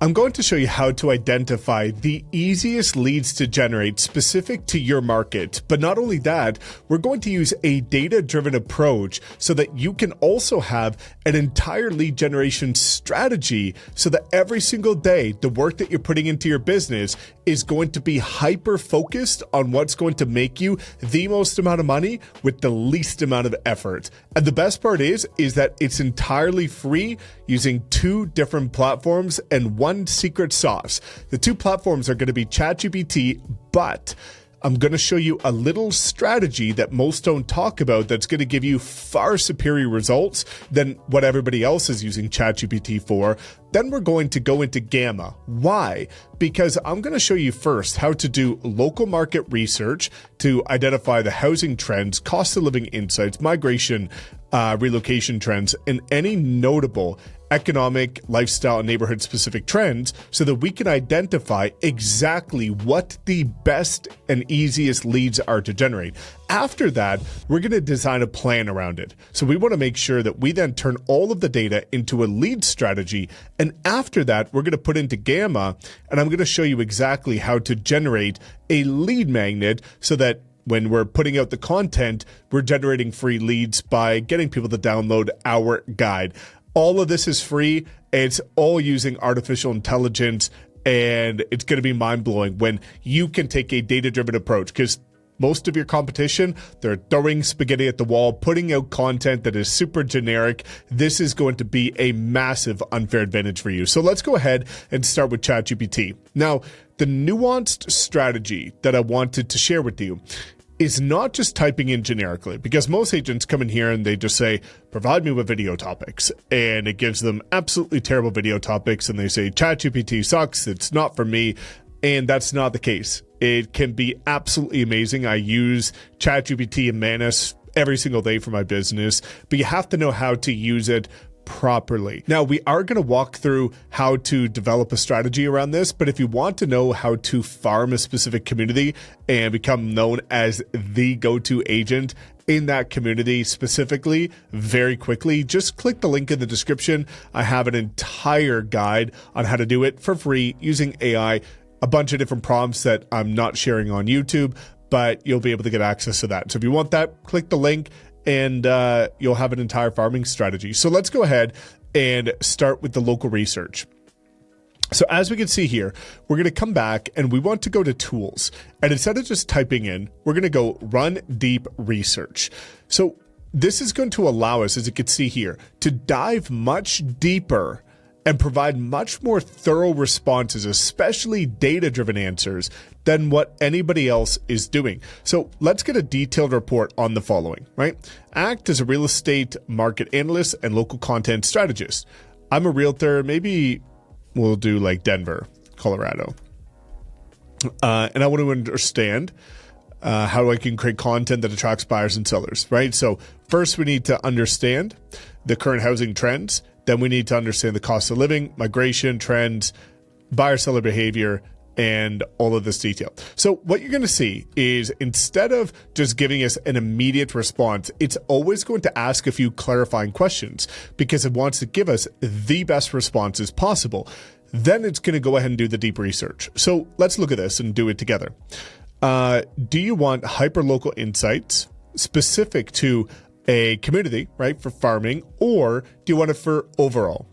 I'm going to show you how to identify the easiest leads to generate specific to your market. But not only that, we're going to use a data-driven approach so that you can also have an entire lead generation strategy so that every single day, the work that you're putting into your business is going to be hyper-focused on what's going to make you the most amount of money with the least amount of effort. And the best part is that it's entirely free using 2 different platforms and 1 secret sauce. The 2 platforms are going to be ChatGPT, but I'm going to show you a little strategy that most don't talk about that's going to give you far superior results than what everybody else is using ChatGPT for. Then we're going to go into Gamma. Why? Because I'm going to show you first how to do local market research to identify the housing trends, cost of living insights, migration, relocation trends, and any notable economic, lifestyle, and neighborhood specific trends so that we can identify exactly what the best and easiest leads are to generate. After that, we're going to design a plan around it. So we want to make sure that we then turn all of the data into a lead strategy. And after that, we're going to put into Gamma, and I'm going to show you exactly how to generate a lead magnet so that when we're putting out the content, we're generating free leads by getting people to download our guide. All of this is free. It's all using artificial intelligence, and it's going to be mind-blowing when you can take a data-driven approach, because most of your competition, they're throwing spaghetti at the wall, putting out content that is super generic. This is going to be a massive unfair advantage for you. So let's go ahead and start with ChatGPT. Now, the nuanced strategy that I wanted to share with you is not just typing in generically, because most agents come in here and they just say, provide me with video topics. And it gives them absolutely terrible video topics. And they say, ChatGPT sucks. It's not for me. And that's not the case. It can be absolutely amazing. I use ChatGPT and Manus every single day for my business, but you have to know how to use it properly. Now, we are going to walk through how to develop a strategy around this, but if you want to know how to farm a specific community and become known as the go-to agent in that community specifically very quickly, just click the link in the description. I have an entire guide on how to do it for free using AI, a bunch of different prompts that I'm not sharing on YouTube, but you'll be able to get access to that. So if you want that, click the link and you'll have an entire farming strategy. So let's go ahead and start with the local research. So as we can see here, we're going to come back and we want to go to tools. And instead of just typing in, we're going to go run deep research. So this is going to allow us, as you can see here, to dive much deeper and provide much more thorough responses, especially data-driven answers, than what anybody else is doing. So let's get a detailed report on the following, right? Act as a real estate market analyst and local content strategist. I'm a realtor. Maybe we'll do like Denver, Colorado. And I want to understand how I can create content that attracts buyers and sellers, right? So first we need to understand the current housing trends. Then we need to understand the cost of living, migration trends, buyer-seller behavior, and all of this detail. So what you're going to see is instead of just giving us an immediate response, it's always going to ask a few clarifying questions because it wants to give us the best responses possible. Then it's going to go ahead and do the deep research. So let's look at this and do it together. Do you want hyper-local insights specific to a community, right, for farming, or do you want it for overall?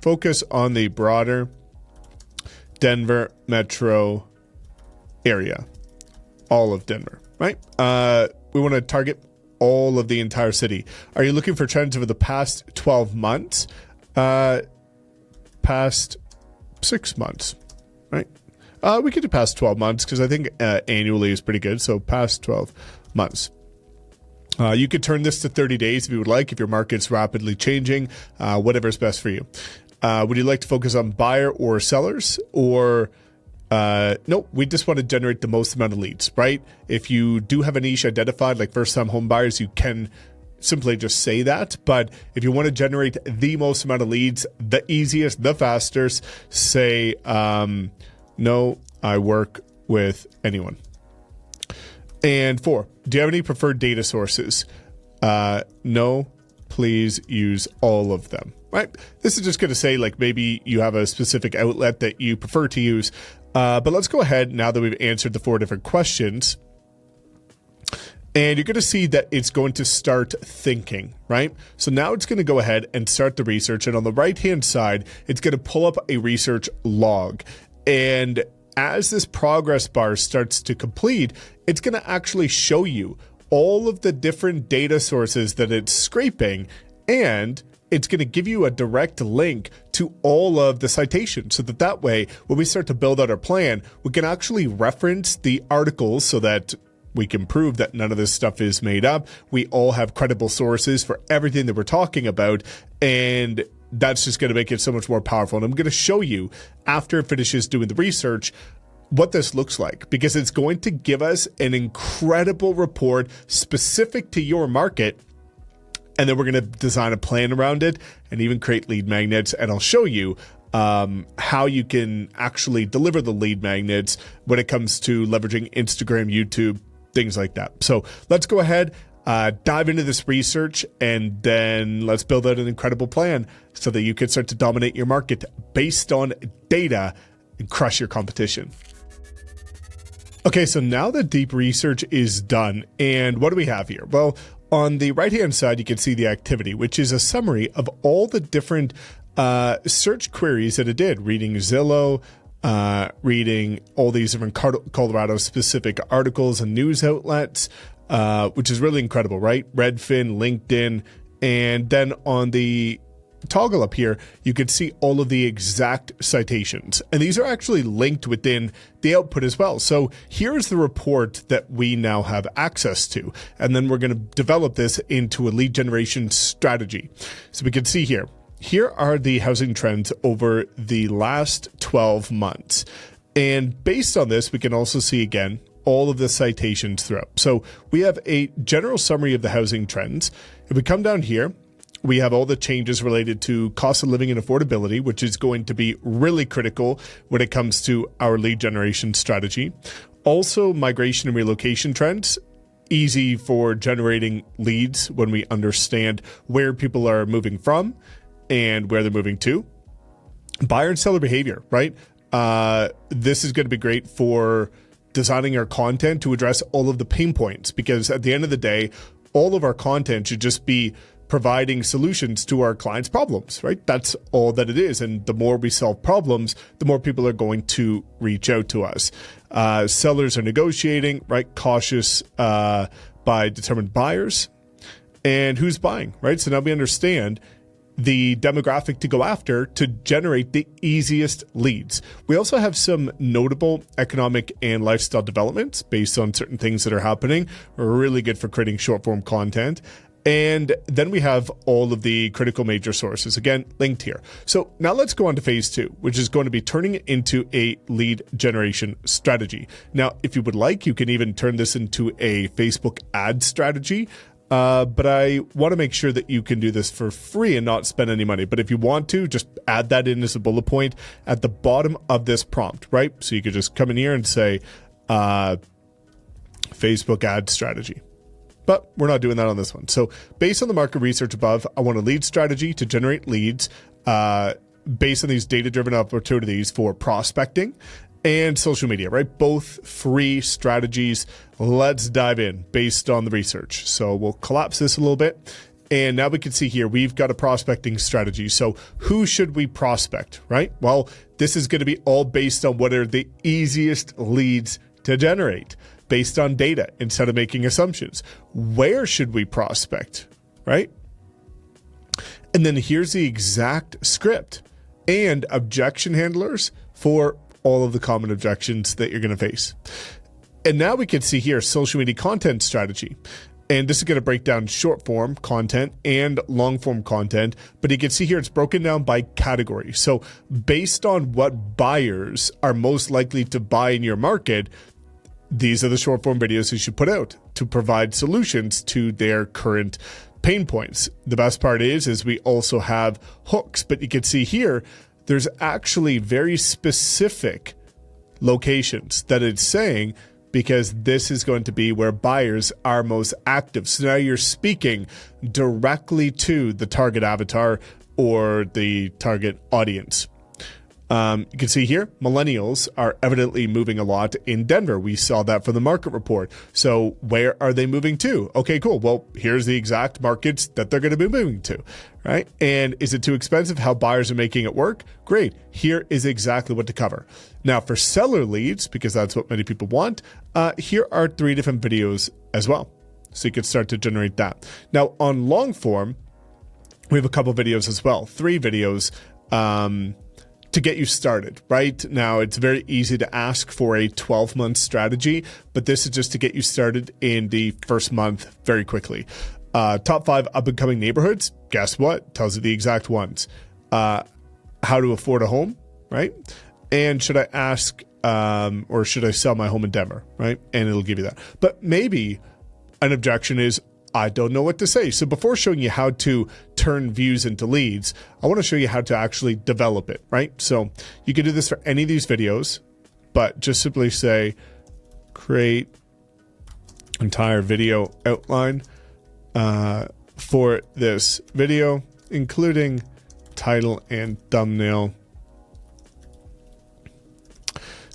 Focus on the broader Denver metro area, all of Denver, right? We want to target all of the entire city. Are you looking for trends over the past 12 months? Past 6 months, right? We could do past 12 months because I think annually is pretty good. So past 12 months. You could turn this to 30 days if you would like, if your market's rapidly changing, whatever's best for you. Would you like to focus on buyer or sellers? Or no, we just want to generate the most amount of leads, right? If you do have a niche identified, like first-time home buyers, you can simply just say that. But if you want to generate the most amount of leads, the easiest, the fastest, say, no, I work with anyone. And 4, do you have any preferred data sources? No, please use all of them. right? This is just going to say like maybe you have a specific outlet that you prefer to use. But let's go ahead now that we've answered the 4 different questions. And you're going to see that it's going to start thinking, right? So now it's going to go ahead and start the research. And on the right-hand side, it's going to pull up a research log. And as this progress bar starts to complete, it's going to actually show you all of the different data sources that it's scraping, and it's going to give you a direct link to all of the citations, so that way, when we start to build out our plan, we can actually reference the articles so that we can prove that none of this stuff is made up. We all have credible sources for everything that we're talking about, and that's just going to make it so much more powerful. And I'm going to show you, after it finishes doing the research, what this looks like, because it's going to give us an incredible report specific to your market. And then we're going to design a plan around it and even create lead magnets. And I'll show you how you can actually deliver the lead magnets when it comes to leveraging Instagram, YouTube, things like that. So let's go ahead, dive into this research, and then let's build out an incredible plan so that you can start to dominate your market based on data and crush your competition. Okay, so now the deep research is done, and what do we have here? Well, on the right-hand side, you can see the activity, which is a summary of all the different search queries that it did, reading Zillow, reading all these different Colorado-specific articles and news outlets, which is really incredible, right? Redfin, LinkedIn, and then on the toggle up here, you can see all of the exact citations. And these are actually linked within the output as well. So here's the report that we now have access to. And then we're going to develop this into a lead generation strategy. So we can see here are the housing trends over the last 12 months. And based on this, we can also see again all of the citations throughout. So we have a general summary of the housing trends. If we come down here, we have all the changes related to cost of living and affordability, which is going to be really critical when it comes to our lead generation strategy. Also, migration and relocation trends, easy for generating leads when we understand where people are moving from and where they're moving to. Buyer and seller behavior, right? This is going to be great for designing our content to address all of the pain points, because at the end of the day, all of our content should just be providing solutions to our clients' problems, right? That's all that it is. And the more we solve problems, the more people are going to reach out to us. Sellers are negotiating, right? Cautious by determined buyers. And who's buying, right? So now we understand the demographic to go after to generate the easiest leads. We also have some notable economic and lifestyle developments based on certain things that are happening. Really good for creating short form content. And then we have all of the critical major sources, again, linked here. So now let's go on to phase 2, which is going to be turning it into a lead generation strategy. Now, if you would like, you can even turn this into a Facebook ad strategy. But I want to make sure that you can do this for free and not spend any money. But if you want to, just add that in as a bullet point at the bottom of this prompt, right? So you could just come in here and say, Facebook ad strategy. But we're not doing that on this one. So based on the market research above, I want a lead strategy to generate leads based on these data-driven opportunities for prospecting and social media, right? Both free strategies. Let's dive in based on the research. So we'll collapse this a little bit. And now we can see here, we've got a prospecting strategy. So who should we prospect, right? Well, this is going to be all based on what are the easiest leads to generate, based on data instead of making assumptions. Where should we prospect, right? And then here's the exact script and objection handlers for all of the common objections that you're going to face. And now we can see here social media content strategy. And this is going to break down short form content and long form content. But you can see here it's broken down by category. So based on what buyers are most likely to buy in your market, these are the short form videos you should put out to provide solutions to their current pain points. The best part is we also have hooks, but you can see here, there's actually very specific locations that it's saying, because this is going to be where buyers are most active. So now you're speaking directly to the target avatar or the target audience. You can see here, millennials are evidently moving a lot in Denver. We saw that from the market report. So where are they moving to? Okay, cool. Well, here's the exact markets that they're going to be moving to, right? And is it too expensive? How buyers are making it work? Great. Here is exactly what to cover. Now for seller leads, because that's what many people want, here are 3 different videos as well. So you can start to generate that. Now on long form, we have a couple videos as well, 3 videos, to get you started. Right now, it's very easy to ask for a 12-month strategy, but this is just to get you started in the first month very quickly. Top 5 up-and-coming neighborhoods. Guess what? Tells you the exact ones. How to afford a home, right? And should I ask, or should I sell my home in Denver, right? And it'll give you that. But maybe an objection is, I don't know what to say. So before showing you how to turn views into leads, I want to show you how to actually develop it, right? So you can do this for any of these videos, but just simply say, create entire video outline for this video, including title and thumbnail,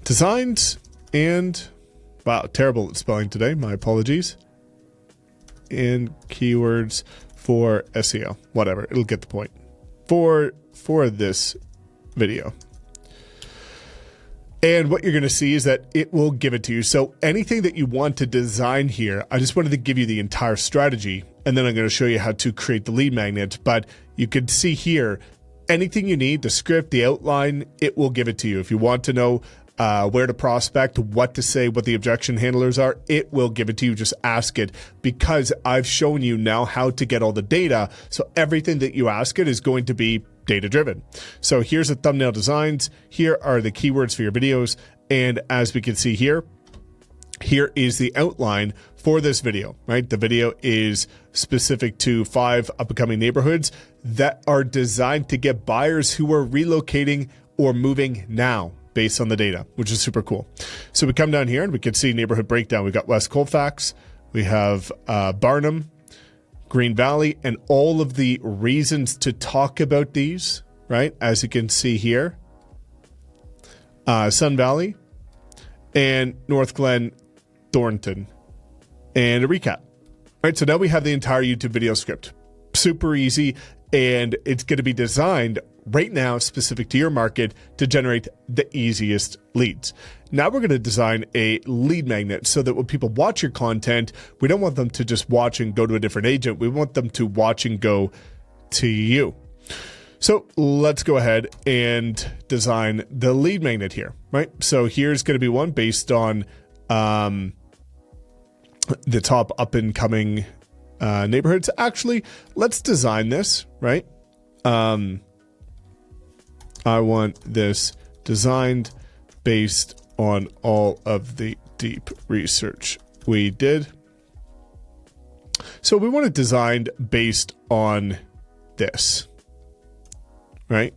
designs, and wow, terrible at spelling today. My apologies. And keywords for SEO, whatever, it'll get the point for this video. And what you're going to see is that it will give it to you. So anything that you want to design here, I just wanted to give you the entire strategy, and then I'm going to show you how to create the lead magnet. But you can see here, anything you need, the script, the outline, it will give it to you. If you want to know where to prospect, what to say, what the objection handlers are, it will give it to you. Just ask it, because I've shown you now how to get all the data. So everything that you ask it is going to be data driven. So here's the thumbnail designs. Here are the keywords for your videos. And as we can see here, here is the outline for this video, right? The video is specific to 5 up-and-coming neighborhoods that are designed to get buyers who are relocating or moving now, based on the data, which is super cool. So we come down here and we can see neighborhood breakdown. We've got West Colfax, we have Barnum, Green Valley, and all of the reasons to talk about these, right? As you can see here, Sun Valley and North Glen, Thornton, and a recap. All right, so now we have the entire YouTube video script. Super easy, and it's going to be designed right now specific to your market to generate the easiest leads. Now we're going to design a lead magnet so that when people watch your content, we don't want them to just watch and go to a different agent. We want them to watch and go to you. So let's go ahead and design the lead magnet here, right? So here's going to be one based on the top up and coming neighborhoods. Actually, let's design this, right? I want this designed based on all of the deep research we did. So we want it designed based on this, right?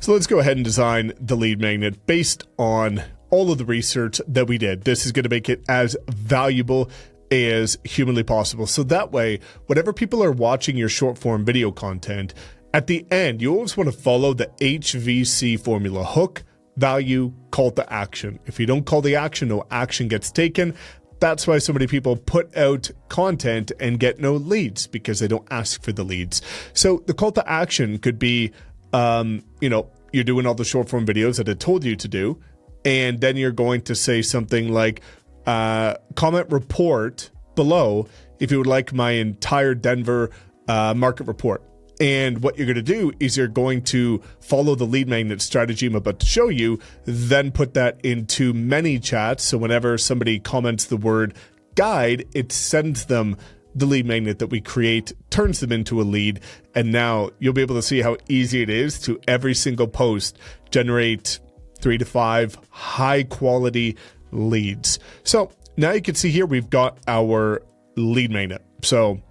So let's go ahead and design the lead magnet based on all of the research that we did. This is going to make it as valuable as humanly possible. So that way, whenever people are watching your short form video content, at the end, you always want to follow the HVC formula: hook, value, call to action. If you don't call the action, no action gets taken. That's why so many people put out content and get no leads, because they don't ask for the leads. So the call to action could be, you're doing all the short form videos that it told you to do. And then you're going to say something like, comment report below if you would like my entire Denver market report. And what you're going to do is you're going to follow the lead magnet strategy I'm about to show you, then put that into many chats. So whenever somebody comments the word guide, it sends them the lead magnet that we create, turns them into a lead. And now you'll be able to see how easy it is to every single post generate 3 to 5 high quality leads. So now you can see here, we've got our lead magnet. So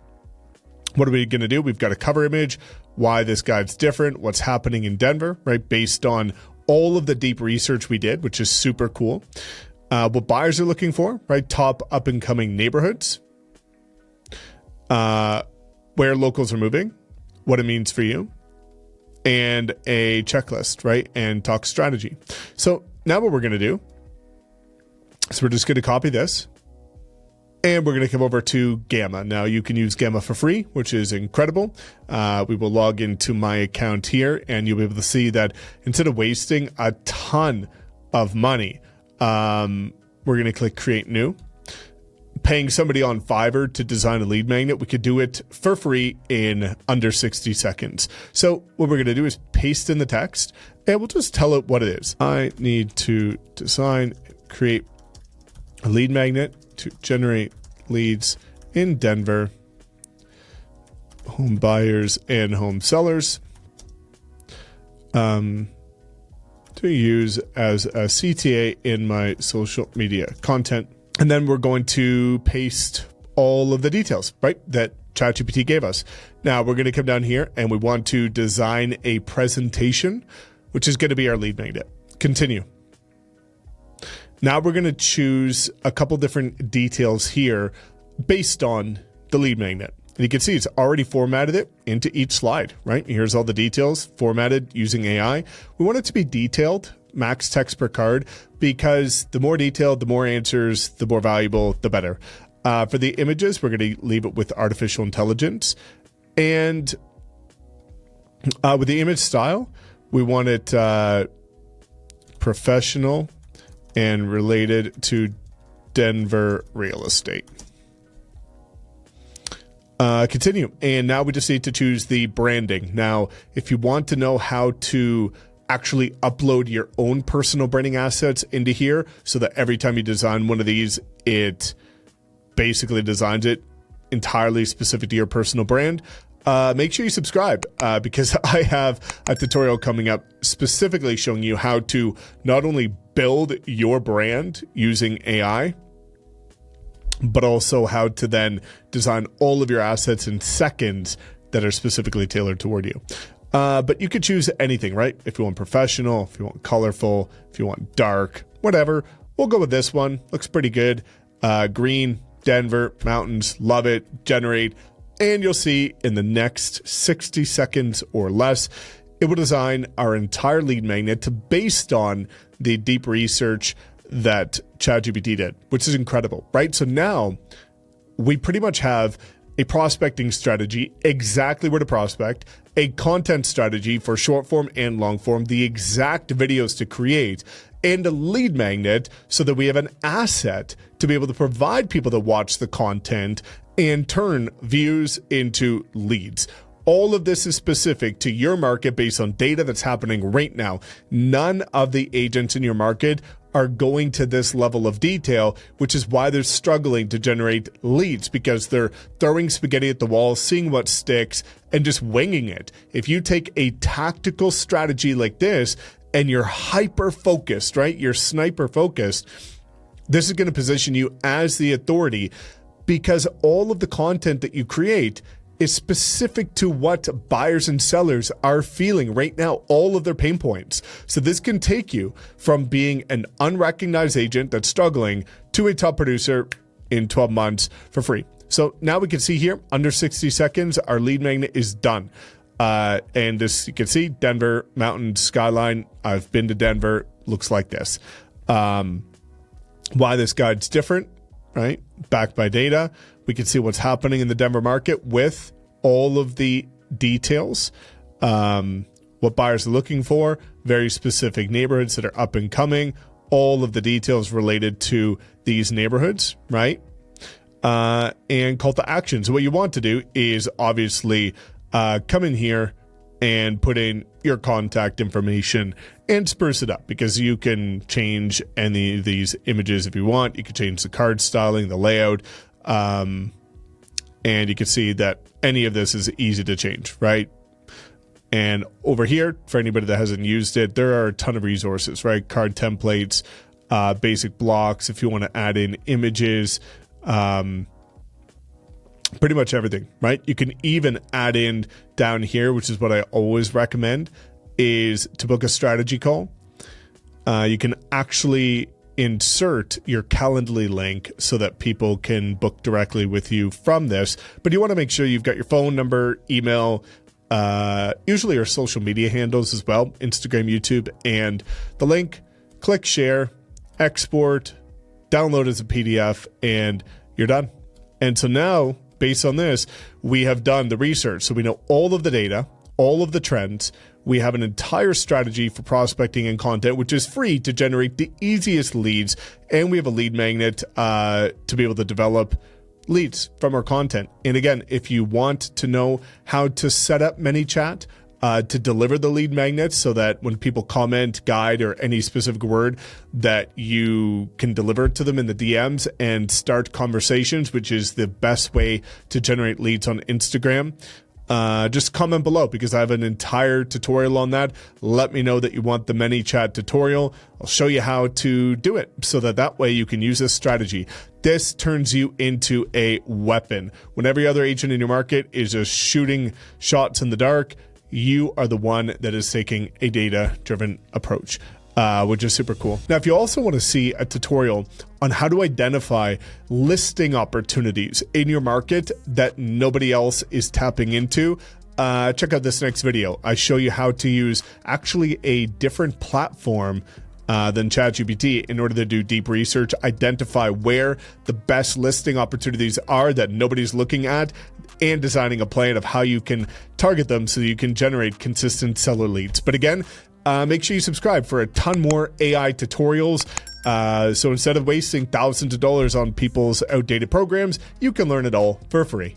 what are we going to do? We've got a cover image, why this guide's different, what's happening in Denver, right? Based on all of the deep research we did, which is super cool. What buyers are looking for, right? Top up and coming neighborhoods, where locals are moving, what it means for you, and a checklist, right? And talk strategy. So now what we're going to do is we're just going to copy this and we're going to come over to Gamma. Now you can use Gamma for free, which is incredible. We will log into my account here and you'll be able to see that instead of wasting a ton of money, we're going to click create new. Paying somebody on Fiverr to design a lead magnet, we could do it for free in under 60 seconds. So what we're going to do is paste in the text and we'll just tell it what it is. I need to design, create a lead magnet to generate leads in Denver, home buyers and home sellers, to use as a CTA in my social media content. And then we're going to paste all of the details, right, that ChatGPT gave us. Now we're going to come down here and we want to design a presentation, which is going to be our lead magnet. Continue. Now we're going to choose a couple different details here based on the lead magnet. And you can see it's already formatted it into each slide, right? Here's all the details formatted using AI. We want it to be detailed, max text per card, because the more detailed, the more answers, the more valuable, the better. For the images, we're going to leave it with artificial intelligence. And with the image style, we want it professional and related to Denver real estate. Continue. And now we just need to choose the branding. Now, if you want to know how to actually upload your own personal branding assets into here so that every time you design one of these, it basically designs it entirely specific to your personal brand, make sure you subscribe because I have a tutorial coming up specifically showing you how to not only build your brand using AI, but also how to then design all of your assets in seconds that are specifically tailored toward you. But you could choose anything, right? If you want professional, if you want colorful, if you want dark, whatever. We'll go with this one. Looks pretty good. Green, Denver, mountains, love it, generate. And you'll see in the next 60 seconds or less, it will design our entire lead magnet based on the deep research that ChatGPT did, which is incredible, right? So now we pretty much have a prospecting strategy, exactly where to prospect, a content strategy for short form and long form, the exact videos to create, and a lead magnet so that we have an asset to be able to provide people that watch the content and turn views into leads. All of this is specific to your market based on data that's happening right now. None of the agents in your market are going to this level of detail, which is why they're struggling to generate leads, because they're throwing spaghetti at the wall, seeing what sticks, and just winging it. If you take a tactical strategy like this and you're hyper-focused, right? You're sniper-focused, this is going to position you as the authority because all of the content that you create is specific to what buyers and sellers are feeling right now, all of their pain points. So this can take you from being an unrecognized agent that's struggling to a top producer in 12 months for free. So now we can see here, under 60 seconds, our lead magnet is done. And this, you can see Denver mountain skyline. I've been to Denver, looks like this. Why this guide's different, right? Backed by data. We can see what's happening in the Denver market with all of the details, what buyers are looking for, very specific neighborhoods that are up and coming, all of the details related to these neighborhoods, right? And call to action. So what you want to do is obviously come in here and put in your contact information and spruce it up, because you can change any of these images if you want. You can change the card styling, the layout, and you can see that any of this is easy to change, right? And over here, for anybody that hasn't used it, there are a ton of resources, right? Card templates, basic blocks, if you want to add in images, pretty much everything, right? You can even add in down here, which is what I always recommend, is to book a strategy call. You can actually insert your Calendly link so that people can book directly with you from this. But you want to make sure you've got your phone number, email, usually our social media handles as well, Instagram, YouTube, and the link. Click share, export, download as a PDF, and you're done. And so now, based on this, we have done the research. So we know all of the data, all of the trends. We have an entire strategy for prospecting and content, which is free to generate the easiest leads. And we have a lead magnet to be able to develop leads from our content. And again, if you want to know how to set up ManyChat to deliver the lead magnets so that when people comment, guide, or any specific word that you can deliver it to them in the DMs and start conversations, which is the best way to generate leads on Instagram, just comment below because I have an entire tutorial on that. Let me know that you want the ManyChat tutorial. I'll show you how to do it so that way you can use this strategy. This turns you into a weapon. When every other agent in your market is just shooting shots in the dark, you are the one that is taking a data-driven approach, which is super cool. Now, if you also want to see a tutorial on how to identify listing opportunities in your market that nobody else is tapping into, check out this next video. I show you how to use actually a different platform than ChatGPT in order to do deep research, identify where the best listing opportunities are that nobody's looking at, and designing a plan of how you can target them so that you can generate consistent seller leads. But again, make sure you subscribe for a ton more AI tutorials. So instead of wasting thousands of dollars on people's outdated programs, you can learn it all for free.